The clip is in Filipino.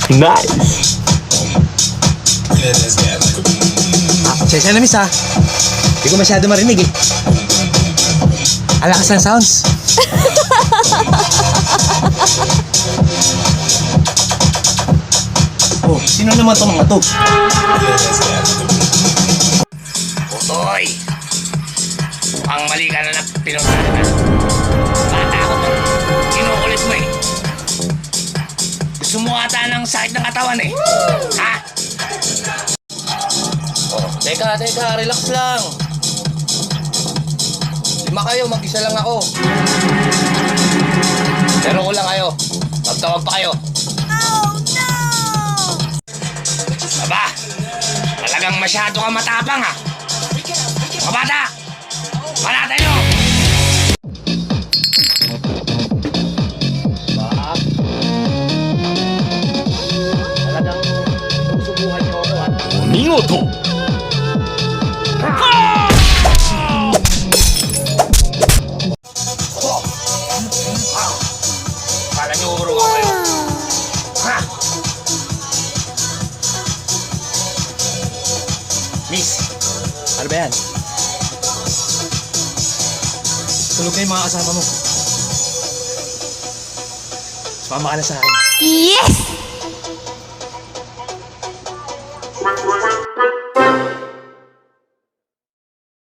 Nice! Pasensya na, miss, ha? Hindi ko masyado marinig, eh. Ang lakas ng sounds. Oh, sino naman itong mga to? Utoy! Ang mali ka na pinuntahan ka. Bata ako to. Kinukulit mo eh. Gusto mo ata ng sakit ng katawan eh. Ha? Oh, teka, relax lang. 5 kayo, mag-isa lang ako. Pero ko lang kayo. Tawag pa kayo. Oh no! Aba, talagang masyado ka matapang ha. Mga bata, panatay nyo! Bak, talagang susubuhan nyo ako ha. Mingoto! Kala nyo urong ako kayo. Ha? Miss, ano ba yan? Tulog na yung mga kasama mo. Sumama ka na sa akin. Yes!